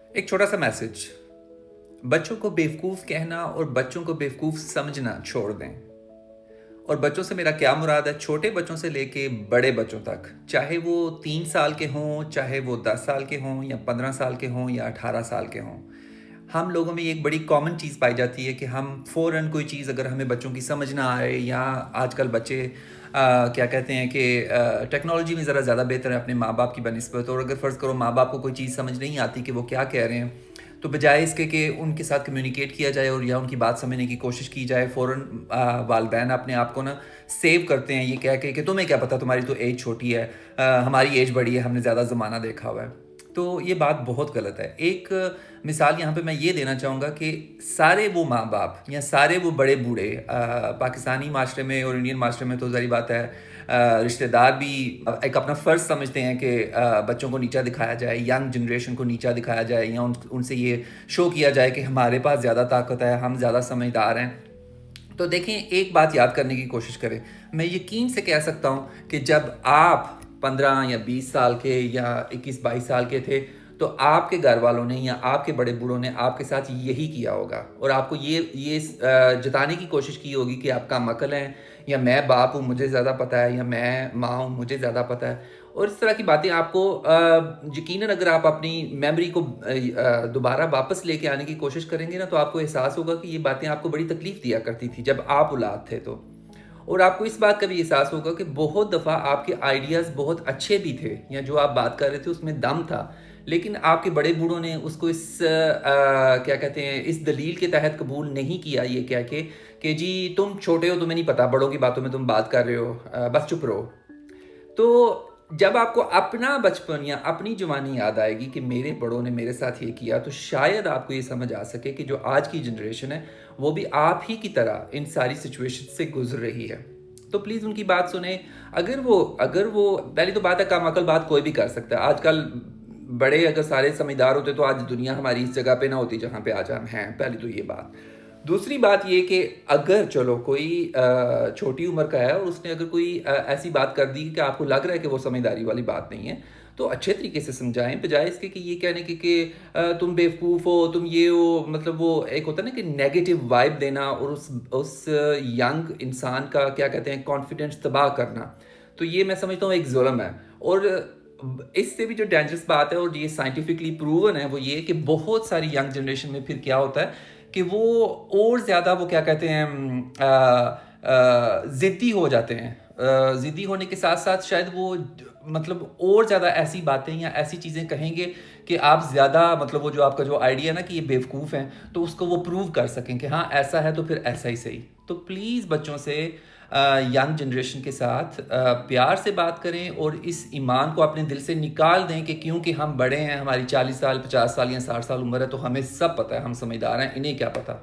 एक छोटा सा मैसेज। बच्चों को बेवकूफ़ कहना और बच्चों को बेवकूफ़ समझना छोड़ दें। और बच्चों से मेरा क्या मुराद है, छोटे बच्चों से लेके बड़े बच्चों तक, चाहे वो 3 साल के हों, चाहे वो 10 साल के हों, या 15 साल के हों, या 18 साल के हों। हम लोगों में एक बड़ी कॉमन चीज़ पाई जाती है कि हम फ़ौरन कोई चीज़ अगर हमें बच्चों की समझ ना आए, या आजकल बच्चे क्या कहते हैं कि टेक्नोलॉजी में ज़रा ज़्यादा बेहतर है अपने माँ बाप की बनस्बत, और अगर फ़र्ज़ करो माँ बाप को कोई चीज़ समझ नहीं आती कि वो क्या कह रहे हैं, तो बजाय इसके कि उनके साथ कम्युनिकेट किया जाए और या उनकी बात समझने की कोशिश की जाए, फ़ौरन वालदैन अपने आप को ना सेव करते हैं ये कह के कि तुम्हें क्या पता, तुम्हारी तो एज छोटी है, हमारी एज बड़ी है, हमने ज़्यादा ज़माना देखा हुआ है। तो ये बात बहुत गलत है। एक मिसाल यहाँ पे मैं ये देना चाहूँगा कि सारे वो माँ बाप या सारे वो बड़े बूढ़े पाकिस्तानी माशरे में और इंडियन माशरे में तो ज़ाहिर बात है, रिश्तेदार भी एक अपना फ़र्ज़ समझते हैं कि बच्चों को नीचा दिखाया जाए, यंग जनरेशन को नीचा दिखाया जाए, या उनसे ये शो किया जाए कि हमारे पास ज़्यादा ताकत है, हम ज़्यादा समझदार हैं। तो देखें, एक बात याद करने की कोशिश करें। मैं यकीन से कह सकता हूँ कि जब आप 15 या 20 साल के या 21-22 साल के थे, तो आपके घर वालों ने या आपके बड़े बूढ़ों ने आपके साथ यही किया होगा, और आपको ये जताने की कोशिश की होगी कि आप कम अकल हैं, या मैं बाप हूँ मुझे ज़्यादा पता है, या मैं माँ हूँ मुझे ज़्यादा पता है। और इस तरह की बातें आपको यकीनन अगर आप अपनी मेमोरी को दोबारा वापस लेके आने की कोशिश करेंगे ना, तो आपको एहसास होगा कि ये बातें आपको बड़ी तकलीफ़ दिया करती थी जब आप औलाद थे तो। और आपको इस बात का भी एहसास होगा कि बहुत दफ़ा आपके आइडियाज़ बहुत अच्छे भी थे, या जो आप बात कर रहे थे उसमें दम था, लेकिन आपके बड़े बूढ़ों ने उसको क्या कहते हैं, इस दलील के तहत कबूल नहीं किया, ये कह के कि जी तुम छोटे हो, तुम्हें नहीं पता, बड़ों की बातों में तुम बात कर रहे हो, बस चुप रहो। तो जब आपको अपना बचपन या अपनी जवानी याद आएगी कि मेरे बड़ों ने मेरे साथ ये किया, तो शायद आपको ये समझ आ सके कि जो आज की जनरेशन है वो भी आप ही की तरह इन सारी सिचुएशन से गुजर रही है। तो प्लीज़ उनकी बात सुने। अगर वो पहली तो बात है, कम अकल बात कोई भी कर सकता है आजकल। बड़े अगर सारे समझदार होते तो आज दुनिया हमारी इस जगह पे ना होती जहाँ पे आज हम हैं। पहली तो ये बात। दूसरी बात ये कि अगर चलो कोई छोटी उम्र का है और उसने अगर कोई ऐसी बात कर दी कि आपको लग रहा है कि वो समझदारी वाली बात नहीं है, तो अच्छे तरीके से समझाएं, बजाय इसके कि ये कहने के कि तुम बेवकूफ़ हो, तुम ये हो। मतलब वो एक होता है ना कि नेगेटिव वाइब देना, और उस यंग इंसान का क्या कहते हैं कॉन्फिडेंस तबाह करना। तो ये मैं समझता हूँ एक जुल्म है। और इससे भी जो डेंजरस बात है, और ये साइंटिफिकली प्रूवन है, वो ये कि बहुत सारी यंग जनरेशन में फिर क्या होता है कि वो और ज़्यादा वो क्या कहते हैं ज़िद्दी हो जाते हैं। ज़िद्दी होने के साथ साथ शायद वो मतलब और ज़्यादा ऐसी बातें या ऐसी चीज़ें कहेंगे कि आप ज़्यादा मतलब वो जो आपका जो आइडिया ना कि ये बेवकूफ़ हैं, तो उसको वो प्रूव कर सकें कि हाँ ऐसा है तो फिर ऐसा ही सही। तो प्लीज़ बच्चों से यंग जनरेशन के साथ प्यार से बात करें, और इस ईमान को अपने दिल से निकाल दें कि क्योंकि हम बड़े हैं, हमारी 40 साल 50 साल या 60 साल उम्र है, तो हमें सब पता है, हम समझदार हैं, इन्हें क्या पता।